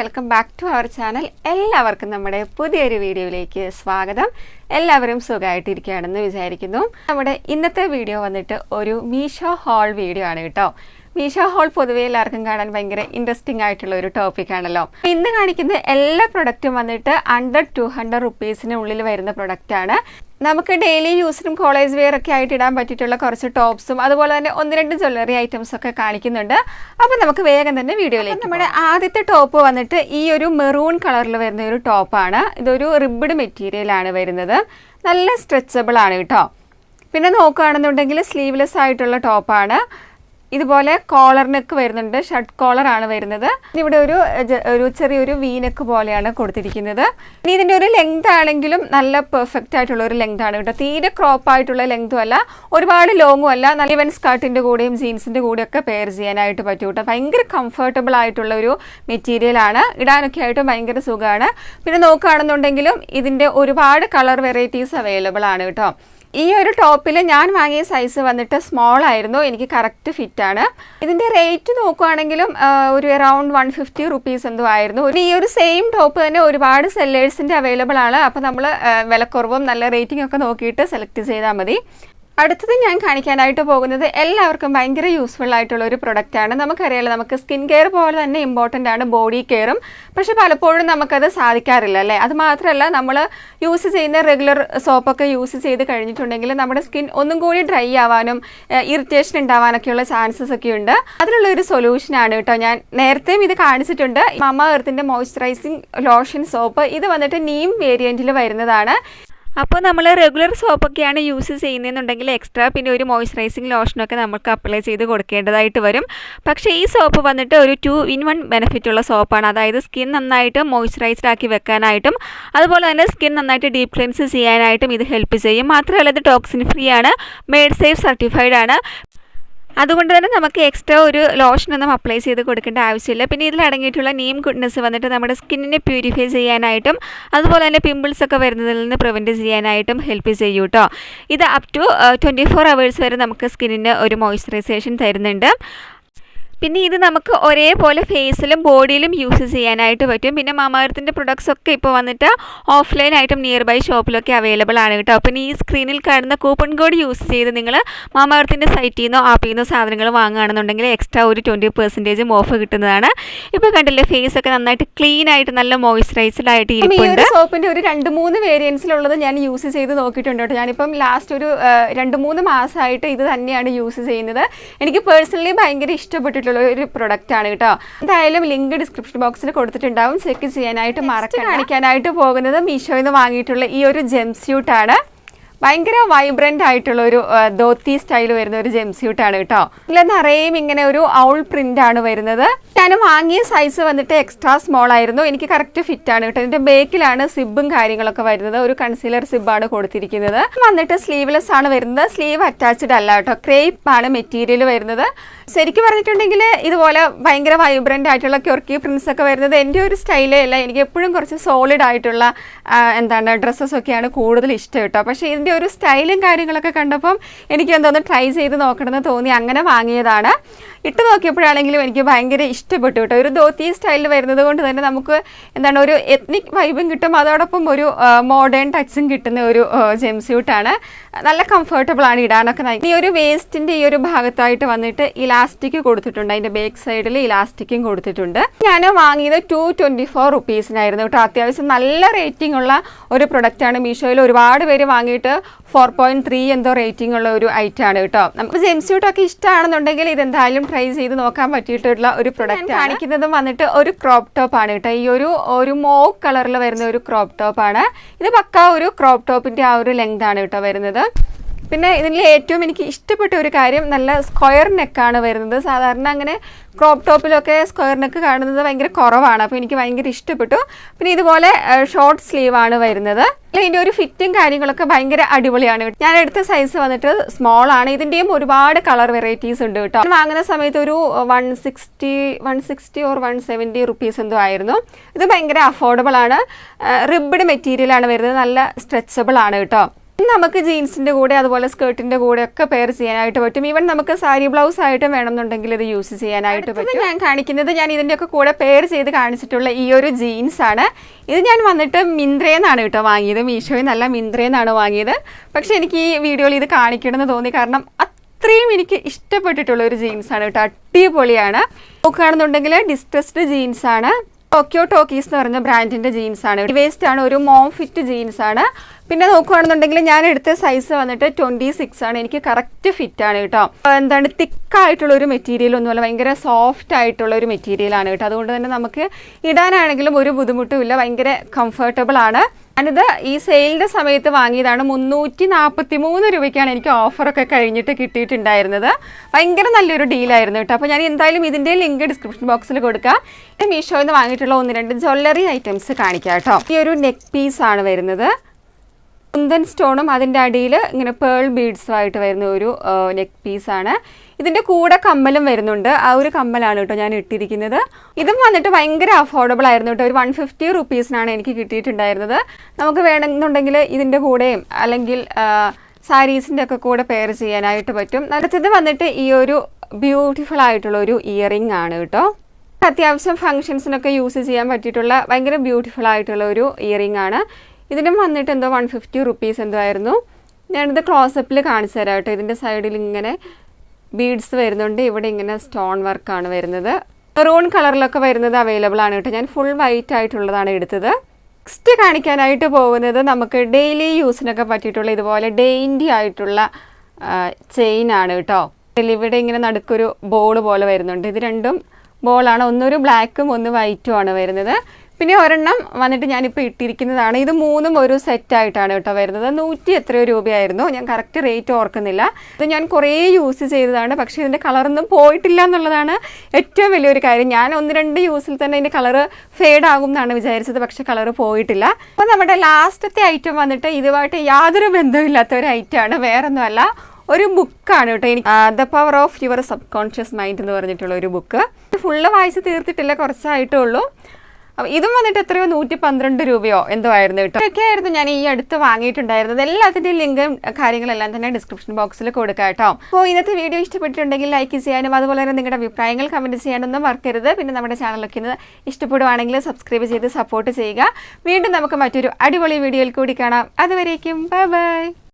Welcome back to our channel. എല്ലാവർക്കും നമ്മുടെ പുതിയൊരു വീഡിയോയിലേക്ക് സ്വാഗതം. എല്ലാവരും സുഖമായിട്ടിരിക്കുകയാണെന്ന് വിചാരിക്കുന്നു. നമ്മുടെ ഇന്നത്തെ വീഡിയോ വന്നിട്ട് ഒരു മീഷോ ഹോൾ വീഡിയോ ആണ് കേട്ടോ. മീഷോ ഹോൾ പൊതുവെ എല്ലാവർക്കും കാണാൻ ഭയങ്കര ഇൻട്രസ്റ്റിംഗ് ആയിട്ടുള്ള ഒരു ടോപ്പിക്കാണല്ലോ. ഇന്ന് കാണിക്കുന്ന എല്ലാ പ്രൊഡക്റ്റും വന്നിട്ട് അണ്ടർ 200 റുപ്പീസിന് ഉള്ളിൽ വരുന്ന പ്രൊഡക്റ്റാണ്. നമുക്ക് ഡെയിലി യൂസിനും കോളേജ് വെയർ ഒക്കെ ആയിട്ട് ഇടാൻ പറ്റിയിട്ടുള്ള കുറച്ച് ടോപ്സും അതുപോലെ തന്നെ 1-2 ജ്വല്ലറി ഐറ്റംസ് ഒക്കെ കാണിക്കുന്നുണ്ട്. അപ്പോൾ നമുക്ക് വേഗം തന്നെ വീഡിയോയിലേക്ക്. നമ്മുടെ ആദ്യത്തെ ടോപ്പ് വന്നിട്ട് ഈ ഒരു മെറൂൺ കളറിൽ വരുന്ന ഒരു ടോപ്പാണ്. ഇതൊരു റിബ്ഡ് മെറ്റീരിയലാണ് വരുന്നത്. നല്ല സ്ട്രെച്ചബിൾ ആണ് കേട്ടോ. പിന്നെ നോക്കുകയാണെന്നുണ്ടെങ്കിൽ സ്ലീവ്ലെസ് ആയിട്ടുള്ള ടോപ്പാണ്. ഇതുപോലെ കോളർ നെക്ക് വരുന്നുണ്ട്, ഷർട്ട് കോളർ ആണ് വരുന്നത്. ഇവിടെ ഒരു ചെറിയൊരു വി നെക്ക് പോലെയാണ് കൊടുത്തിരിക്കുന്നത്. ഇനി ഇതിൻ്റെ ഒരു ലെങ്ത് ആണെങ്കിലും നല്ല പെർഫെക്റ്റ് ആയിട്ടുള്ള ഒരു ലെങ്ത് ആണ് കേട്ടോ. തീരെ ക്രോപ്പ് ആയിട്ടുള്ള ലെങ്തും അല്ല, ഒരുപാട് ലോങ്ങും അല്ല. നല്ല ഈവൻ സ്കർട്ടിൻ്റെ കൂടെയും ജീൻസിൻ്റെ കൂടെയൊക്കെ പെയർ ചെയ്യാനായിട്ട് പറ്റും കേട്ടോ. ഭയങ്കര കംഫർട്ടബിൾ ആയിട്ടുള്ള ഒരു മെറ്റീരിയലാണ്. ഇടാനൊക്കെ ആയിട്ട് ഭയങ്കര സുഖമാണ്. പിന്നെ നോക്കുകയാണെന്നുണ്ടെങ്കിലും ഇതിൻ്റെ ഒരുപാട് കളർ വെറൈറ്റീസ് അവൈലബിൾ ആണ് കേട്ടോ. ഈ ഒരു ടോപ്പിൽ ഞാൻ വാങ്ങിയ സൈസ് വന്നിട്ട് സ്മോൾ ആയിരുന്നു. എനിക്ക് കറക്റ്റ് ഫിറ്റാണ്. ഇതിൻ്റെ റേറ്റ് നോക്കുകയാണെങ്കിലും ഒരു അറൗണ്ട് 150 റുപ്പീസ് എന്തോ ആയിരുന്നു. ഈ ഒരു സെയിം ടോപ്പ് തന്നെ ഒരുപാട് സെല്ലേഴ്സിൻ്റെ അവൈലബിൾ ആണ്. അപ്പോൾ നമ്മൾ വിലക്കുറവും നല്ല റേറ്റിംഗ് ഒക്കെ നോക്കിയിട്ട് സെലക്ട് ചെയ്താൽ മതി. അടുത്തത് ഞാൻ കാണിക്കാനായിട്ട് പോകുന്നത് എല്ലാവർക്കും ഭയങ്കര യൂസ്ഫുൾ ആയിട്ടുള്ള ഒരു പ്രൊഡക്റ്റാണ്. നമുക്കറിയാലോ, നമുക്ക് സ്കിൻ കെയർ പോലെ തന്നെ ഇമ്പോർട്ടൻ്റ് ആണ് ബോഡി കെയറും. പക്ഷെ പലപ്പോഴും നമുക്കത് സാധിക്കാറില്ല അല്ലേ. അത് മാത്രമല്ല, നമ്മൾ യൂസ് ചെയ്യുന്ന റെഗുലർ സോപ്പൊക്കെ യൂസ് ചെയ്ത് കഴിഞ്ഞിട്ടുണ്ടെങ്കിൽ നമ്മുടെ സ്കിൻ ഒന്നും കൂടി ഡ്രൈ ആവാനും ഇറിറ്റേഷൻ ഉണ്ടാവാനൊക്കെയുള്ള ചാൻസസ് ഒക്കെ ഉണ്ട്. അതിനുള്ള ഒരു സൊല്യൂഷനാണ് കേട്ടോ. ഞാൻ നേരത്തെയും ഇത് കാണിച്ചിട്ടുണ്ട്. മമ്മ എർത്തിൻ്റെ മോയ്സ്ചറൈസിങ് ലോഷൻ സോപ്പ്. ഇത് വന്നിട്ട് നീം വേരിയൻറ്റിൽ വരുന്നതാണ്. അപ്പോൾ നമ്മൾ റെഗുലർ സോപ്പൊക്കെയാണ് യൂസ് ചെയ്യുന്നതെന്നുണ്ടെങ്കിൽ എക്സ്ട്രാ പിന്നെ ഒരു മോയ്സ്ചറൈസിങ് ലോഷനൊക്കെ നമുക്ക് അപ്ലൈ ചെയ്ത് കൊടുക്കേണ്ടതായിട്ട് വരും. പക്ഷേ ഈ സോപ്പ് വന്നിട്ട് ഒരു 2-in-1 ബെനിഫിറ്റ് ഉള്ള സോപ്പാണ്. അതായത് സ്കിൻ നന്നായിട്ട് മോയ്സ്ചറൈസ്ഡ് ആക്കി വെക്കാനായിട്ടും അതുപോലെ തന്നെ സ്കിൻ നന്നായിട്ട് ഡീപ്പ് ക്ലെൻസ് ചെയ്യാനായിട്ടും ഇത് ഹെൽപ്പ് ചെയ്യും. മാത്രമല്ല, ഇത് ടോക്സിൻ ഫ്രീ ആണ്, മെയ്ഡ് സേഫ് സർട്ടിഫൈഡ് ആണ്. അതുകൊണ്ട് തന്നെ നമുക്ക് എക്സ്ട്രാ ഒരു ലോഷനൊന്നും അപ്ലൈ ചെയ്ത് കൊടുക്കേണ്ട ആവശ്യമില്ല. പിന്നെ ഇതിൽ അടങ്ങിയിട്ടുള്ള നീം ഗുഡ്നെസ് വന്നിട്ട് നമ്മുടെ സ്കിന്നിനെ പ്യൂരിഫൈ ചെയ്യാനായിട്ടും അതുപോലെ തന്നെ പിമ്പിൾസ് ഒക്കെ വരുന്നതിൽ നിന്ന് പ്രിവെൻറ്റ് ചെയ്യാനായിട്ടും ഹെൽപ്പ് ചെയ്യും കേട്ടോ. ഇത് അപ് ടു 24 hours വരെ നമുക്ക് സ്കിന്നിന് ഒരു മോയ്സ്ചറൈസേഷൻ തരുന്നുണ്ട്. പിന്നെ ഇത് നമുക്ക് ഒരേപോലെ ഫേസിലും ബോഡിയിലും യൂസ് ചെയ്യാനായിട്ട് പറ്റും. പിന്നെ മമ്മ എർത്തിൻ്റെ പ്രൊഡക്ട്സ് ഒക്കെ ഇപ്പോൾ വന്നിട്ട് ഓഫ്ലൈനായിട്ടും നിയർ ബൈ ഷോപ്പിലൊക്കെ അവൈലബിൾ ആണ് കേട്ടോ. പിന്നെ ഈ സ്ക്രീനിൽ കാണുന്ന കൂപ്പൺ കോഡ് യൂസ് ചെയ്ത് നിങ്ങൾ മമ്മ എർത്തിൻ്റെ സൈറ്റിൽ നിന്നോ ആപ്പിൽ നിന്നോ സാധനങ്ങൾ വാങ്ങുകയാണെന്നുണ്ടെങ്കിൽ എക്സ്ട്രാ ഒരു 20% ഓഫ് കിട്ടുന്നതാണ്. ഇപ്പോൾ കണ്ടില്ലേ, ഫേസ് ഒക്കെ നന്നായിട്ട് ക്ലീൻ ആയിട്ട് നല്ല മോയ്സ്ചറൈസ്ഡ് ആയിട്ട് ഇരിപ്പുണ്ട്. സോപ്പിൻ്റെ ഒരു 2-3 വേരിയൻസിലുള്ളത് ഞാൻ യൂസ് ചെയ്ത് നോക്കിയിട്ടുണ്ട് കേട്ടോ. ഞാനിപ്പം ലാസ്റ്റ് ഒരു 2-3 മാസമായിട്ട് ഇത് തന്നെയാണ് യൂസ് ചെയ്യുന്നത്. എനിക്ക് പേഴ്സണലി ഭയങ്കര ഇഷ്ടപ്പെട്ടിട്ടുള്ള ഒരു പ്രൊഡക്റ്റ് ആണ് കേട്ടോ. എന്തായാലും ലിങ്ക് ഡിസ്ക്രിപ്ഷൻ ബോക്സിൽ കൊടുത്തിട്ടുണ്ടാവും, ചെക്ക് ചെയ്യാനായിട്ട് മറക്കണ്ട. കാണിക്കാനായിട്ട് പോകുന്നത് മീഷോയിൽ നിന്ന് വാങ്ങിയിട്ടുള്ള ഈ ഒരു ജംസ്യൂട്ടാണ്. ഭയങ്കര വൈബ്രൻ്റ് ആയിട്ടുള്ള ഒരു ധോത്തി സ്റ്റൈൽ വരുന്ന ഒരു ജംസ്യൂട്ടാണ് കേട്ടോ. ഇതിൽ നിറയും ഇങ്ങനെ ഒരു ഔൾ പ്രിന്റ് ആണ് വരുന്നത്. ഞാൻ വാങ്ങിയ സൈസ് വന്നിട്ട് എക്സ്ട്രാ സ്മോൾ ആയിരുന്നു. എനിക്ക് കറക്റ്റ് ഫിറ്റ് ആണ് കേട്ടോ. ഇതിൻ്റെ ബേക്കിലാണ് സിബും കാര്യങ്ങളൊക്കെ വരുന്നത്. ഒരു കൺസീലർ സിബാണ് കൊടുത്തിരിക്കുന്നത്. വന്നിട്ട് സ്ലീവ്ലെസ് ആണ് വരുന്നത്. സ്ലീവ് അറ്റാച്ച്ഡ് അല്ല കേട്ടോ. ക്രേപ്പ് ആണ് മെറ്റീരിയൽ വരുന്നത്. ശരിക്കും പറഞ്ഞിട്ടുണ്ടെങ്കിൽ ഇതുപോലെ ഭയങ്കര വൈബ്രൻ്റ് ആയിട്ടുള്ള ക്യോർക്കി പ്രിൻസ് ഒക്കെ വരുന്നത് എൻ്റെ ഒരു സ്റ്റൈലേ അല്ല. എനിക്ക് എപ്പോഴും കുറച്ച് സോളിഡ് ആയിട്ടുള്ള ഡ്രസ്സസൊക്കെയാണ് കൂടുതൽ ഇഷ്ടം കേട്ടോ. പക്ഷേ ഇതിൻ്റെ ഒരു സ്റ്റൈലും കാര്യങ്ങളൊക്കെ കണ്ടപ്പം എനിക്ക് എന്തോന്ന് ട്രൈ ചെയ്ത് നോക്കണമെന്ന് തോന്നി, അങ്ങനെ വാങ്ങിയതാണ്. ഇട്ട് നോക്കിയപ്പോഴാണെങ്കിലും എനിക്ക് ഭയങ്കര ഇഷ്ടപ്പെട്ടു കേട്ടോ. ഒരു ധോത്തി സ്റ്റൈലിൽ വരുന്നത് കൊണ്ട് തന്നെ നമുക്ക് ഒരു എത്നിക് വൈബും കിട്ടും, അതോടൊപ്പം ഒരു മോഡേൺ ടച്ചും കിട്ടുന്ന ഒരു ജംസ്യൂട്ടാണ്. നല്ല കംഫർട്ടബിൾ ആണ് ഇടാനൊക്കെ. ഈ ഒരു വേസ്റ്റിൻ്റെ ഈ ഒരു ഭാഗത്തായിട്ട് വന്നിട്ട് ഇലാസ്റ്റിക് കൊടുത്തിട്ടുണ്ട്. അതിൻ്റെ ബാക്ക് സൈഡിൽ ഇലാസ്റ്റിക്കും കൊടുത്തിട്ടുണ്ട്. ഞാൻ വാങ്ങിയത് 224 റുപ്പീസിനായിരുന്നു കേട്ടോ. അത്യാവശ്യം നല്ല റേറ്റിംഗ് ഉള്ള ഒരു പ്രൊഡക്റ്റാണ്. മീഷോയിൽ ഒരുപാട് പേര് വാങ്ങിയിട്ട് 4.3 എന്തോ റേറ്റിംഗ് ഉള്ള ഒരു ഐറ്റം ആണ് കേട്ടോ. നമുക്ക് ജംസ്യൂട്ടൊക്കെ ഇഷ്ടമാണെന്നുണ്ടെങ്കിൽ ഇതെന്തായാലും ട്രൈ ചെയ്ത് നോക്കാൻ പറ്റിയിട്ടുള്ള ഒരു പ്രൊഡക്റ്റ് കാണിക്കുന്നതും വന്നിട്ട് ഒരു ക്രോപ്പ് ടോപ്പ് ആണ് കേട്ടോ. ഈ ഒരു മോവ് കളറിൽ വരുന്ന ഒരു ക്രോപ്പ് ടോപ്പ് ആണ്. ഇത് പക്ക ഒരു ക്രോപ്പ് ടോപ്പിൻ്റെ ആ ഒരു ലെങ്ത് ആണ് കേട്ടോ വരുന്നത്. പിന്നെ ഇതിൽ ഏറ്റവും എനിക്ക് ഇഷ്ടപ്പെട്ട ഒരു കാര്യം, നല്ല സ്ക്വയർ നെക്കാണ് വരുന്നത്. സാധാരണ അങ്ങനെ ക്രോപ്പ് ടോപ്പിലൊക്കെ സ്ക്വയർ നെക്ക് കാണുന്നത് ഭയങ്കര കുറവാണ്. അപ്പോൾ എനിക്ക് ഭയങ്കര ഇഷ്ടപ്പെട്ടു. പിന്നെ ഇതുപോലെ ഷോർട്ട് സ്ലീവ് ആണ് വരുന്നത്. ഇതിൻ്റെ ഒരു ഫിറ്റും കാര്യങ്ങളൊക്കെ ഭയങ്കര അടിപൊളിയാണ്. ഞാൻ എടുത്ത സൈസ് വന്നിട്ട് സ്മോൾ ആണ്. ഇതിൻ്റെയും ഒരുപാട് കളർ വെറൈറ്റീസ് ഉണ്ട് കേട്ടോ. വാങ്ങുന്ന സമയത്ത് ഒരു 160 or 170 റുപ്പീസ് എന്തോ ആയിരുന്നു. ഇത് ഭയങ്കര അഫോർഡബിൾ ആണ്. റിബ്ഡ് മെറ്റീരിയൽ ആണ് വരുന്നത്. നല്ല സ്ട്രെച്ചബിൾ ആണ് കേട്ടോ. നമുക്ക് ജീൻസിൻ്റെ കൂടെ അതുപോലെ സ്കേർട്ടിൻ്റെ കൂടെ ഒക്കെ പെയർ ചെയ്യാനായിട്ട് പറ്റും. ഈവൻ നമുക്ക് സാരി ബ്ലൗസ് ആയിട്ടും വേണമെന്നുണ്ടെങ്കിൽ ഇത് യൂസ് ചെയ്യാനായിട്ട് പറ്റും. ഞാൻ കാണിക്കുന്നത് ഞാൻ ഇതിൻ്റെയൊക്കെ കൂടെ പെയർ ചെയ്ത് കാണിച്ചിട്ടുള്ള ഈ ഒരു ജീൻസാണ്. ഇത് ഞാൻ വന്നിട്ട് മിന്ത്രയെന്നാണ് കേട്ടോ വാങ്ങിയത്, മീഷോയിൽ നിന്നല്ല, മിന്ത്രയെന്നാണ് വാങ്ങിയത്. പക്ഷേ എനിക്ക് ഈ വീഡിയോയിൽ ഇത് കാണിക്കണമെന്ന് തോന്നി, കാരണം അത്രയും എനിക്ക് ഇഷ്ടപ്പെട്ടിട്ടുള്ള ഒരു ജീൻസാണ് കേട്ടോ. അടിപൊളിയാണ്. നോക്കുകയാണെന്നുണ്ടെങ്കിൽ ഡിസ്ട്രസ്ഡ് ജീൻസാണ്. ടോക്കിയോ ടോക്കീസ് എന്ന് പറഞ്ഞ ബ്രാൻഡിൻ്റെ ജീൻസാണ്. വേസ്റ്റ് ആണ്, ഒരു മോം ഫിറ്റ് ജീൻസാണ്. പിന്നെ നോക്കുകയാണെന്നുണ്ടെങ്കിൽ ഞാൻ എടുത്ത സൈസ് വന്നിട്ട് 26 ആണ്. എനിക്ക് കറക്റ്റ് ഫിറ്റാണ് കേട്ടോ. എന്താണ്, തിക്കായിട്ടുള്ള ഒരു മെറ്റീരിയൽ ഒന്നുമല്ല, ഭയങ്കര സോഫ്റ്റ് ആയിട്ടുള്ള ഒരു മെറ്റീരിയലാണ് കേട്ടോ. അതുകൊണ്ട് തന്നെ നമുക്ക് ഇടാനാണെങ്കിലും ഒരു ബുദ്ധിമുട്ടും ഇല്ല, ഭയങ്കര കംഫർട്ടബിൾ ആണ്. ഞാനിത് ഈ സെയിലിൻ്റെ സമയത്ത് വാങ്ങിയതാണ്. 343 രൂപയ്ക്കാണ് എനിക്ക് ഓഫറൊക്കെ കഴിഞ്ഞിട്ട് കിട്ടിയിട്ടുണ്ടായിരുന്നത്. ഭയങ്കര നല്ലൊരു ഡീലായിരുന്നു കേട്ടോ. അപ്പോൾ ഞാൻ എന്തായാലും ഇതിൻ്റെ ലിങ്ക് ഡിസ്ക്രിപ്ഷൻ ബോക്സിൽ കൊടുക്കാം. മീഷോയിൽ നിന്ന് വാങ്ങിയിട്ടുള്ള 1-2 ജ്വല്ലറി ഐറ്റംസ് കാണിക്കാം കേട്ടോ. ഈ ഒരു നെക്ക് പീസാണ് വരുന്നത്. കുന്തൻ സ്റ്റോണും അതിൻ്റെ അടിയിൽ ഇങ്ങനെ പേൾ ബീഡ്സുമായിട്ട് വരുന്ന ഒരു നെക്ക് പീസാണ്. ഇതിൻ്റെ കൂടെ കമ്മലും വരുന്നുണ്ട്. ആ ഒരു കമ്മലാണ് കേട്ടോ ഞാൻ ഇട്ടിരിക്കുന്നത്. ഇതും വന്നിട്ട് ഭയങ്കര അഫോർഡബിൾ ആയിരുന്നു കേട്ടോ. ഒരു 150 റുപ്പീസിനാണ് എനിക്ക് കിട്ടിയിട്ടുണ്ടായിരുന്നത്. നമുക്ക് വേണമെന്നുണ്ടെങ്കിൽ ഇതിൻ്റെ കൂടെയും അല്ലെങ്കിൽ സാരീസിൻ്റെ ഒക്കെ കൂടെ പെയർ ചെയ്യാനായിട്ട് പറ്റും. അടുത്തത് വന്നിട്ട് ഈ ഒരു ബ്യൂട്ടിഫുൾ ആയിട്ടുള്ള ഒരു ഇയറിംഗ് ആണ് കേട്ടോ. അത്യാവശ്യം ഫങ്ഷൻസിനൊക്കെ യൂസ് ചെയ്യാൻ പറ്റിയിട്ടുള്ള ഭയങ്കര ബ്യൂട്ടിഫുൾ ആയിട്ടുള്ള ഒരു ഇയറിംഗ് ആണ്. ഇതിനും വന്നിട്ട് എന്തോ 150 റുപ്പീസ് എന്തോ ആയിരുന്നു. ഞാനിത് ക്ലോസപ്പിൽ കാണിച്ചു തരാം കേട്ടോ. ഇതിൻ്റെ സൈഡിൽ ഇങ്ങനെ ബീഡ്സ് വരുന്നുണ്ട്. ഇവിടെ ഇങ്ങനെ സ്റ്റോൺ വർക്കാണ് വരുന്നത്. മെറൂൺ കളറിലൊക്കെ വരുന്നത് അവൈലബിൾ ആണ് കേട്ടോ. ഞാൻ ഫുൾ വൈറ്റ് ആയിട്ടുള്ളതാണ് എടുത്തത്. നെക്സ്റ്റ് കാണിക്കാനായിട്ട് പോകുന്നത് നമുക്ക് ഡെയിലി യൂസിനൊക്കെ പറ്റിയിട്ടുള്ള ഇതുപോലെ ഡെയിൻറ്റി ആയിട്ടുള്ള ചെയിൻ ആണ് കേട്ടോ. ഇവിടെ ഇങ്ങനെ നടുക്കൊരു ബോൾ പോലെ വരുന്നുണ്ട്. ഇത് രണ്ടും ബോളാണ്. ഒന്നൊരു ബ്ലാക്കും ഒന്ന് വൈറ്റും ആണ് വരുന്നത്. പിന്നെ ഒരെണ്ണം വന്നിട്ട് ഞാനിപ്പോൾ ഇട്ടിരിക്കുന്നതാണ്. ഇത് 3ഉം ഒരു സെറ്റായിട്ടാണ് കേട്ടോ വരുന്നത്. 100 എത്രയോ രൂപയായിരുന്നു, ഞാൻ കറക്റ്റ് റേറ്റ് ഓർക്കുന്നില്ല. ഇത് ഞാൻ കുറേ യൂസ് ചെയ്തതാണ്, പക്ഷേ ഇതിൻ്റെ കളറൊന്നും പോയിട്ടില്ല എന്നുള്ളതാണ് ഏറ്റവും വലിയൊരു കാര്യം. ഞാൻ 1-2 യൂസിൽ തന്നെ ഇതിൻ്റെ കളറ് ഫെയ്ഡ് ആകും എന്നാണ് വിചാരിച്ചത്, പക്ഷേ കളറ് പോയിട്ടില്ല. അപ്പോൾ നമ്മുടെ ലാസ്റ്റത്തെ ഐറ്റം വന്നിട്ട് ഇതുമായിട്ട് യാതൊരു ബന്ധമില്ലാത്ത ഒരു ഐറ്റമാണ്. വേറൊന്നുമല്ല, ഒരു ബുക്കാണ് കേട്ടോ. എനിക്ക് the power of your sub conscious mind എന്ന് പറഞ്ഞിട്ടുള്ള ഒരു ബുക്ക്. ഫുള്ള് വായിച്ച് തീർത്തിട്ടില്ല, കുറച്ചായിട്ടേ ഉള്ളൂ. ഇതും വന്നിട്ട് എത്രയോ 112 രൂപയോ എന്തോ ആയിരുന്നു കേട്ടോ. ഇതൊക്കെ ആയിരുന്നു ഞാൻ ഈ അടുത്ത് വാങ്ങിയിട്ടുണ്ടായിരുന്നത്. എല്ലാത്തിൻ്റെയും ലിങ്കും കാര്യങ്ങളെല്ലാം തന്നെ ഡിസ്ക്രിപ്ഷൻ ബോക്സിൽ കൊടുക്കാം കേട്ടോ. അപ്പോൾ ഇന്നത്തെ വീഡിയോ ഇഷ്ടപ്പെട്ടിട്ടുണ്ടെങ്കിൽ ലൈക്ക് ചെയ്യാനും അതുപോലെ തന്നെ നിങ്ങളുടെ അഭിപ്രായങ്ങൾ കമൻറ്റ് ചെയ്യാനൊന്നും മറക്കരുത്. പിന്നെ നമ്മുടെ ചാനലൊക്കെ ഇന്ന് ഇഷ്ടപ്പെടുവാണെങ്കിൽ സബ്സ്ക്രൈബ് ചെയ്ത് സപ്പോർട്ട് ചെയ്യുക. വീണ്ടും നമുക്ക് മറ്റൊരു അടിപൊളി വീഡിയോയിൽ കൂടി കാണാം. അതുവരേക്കും ബൈ ബൈ.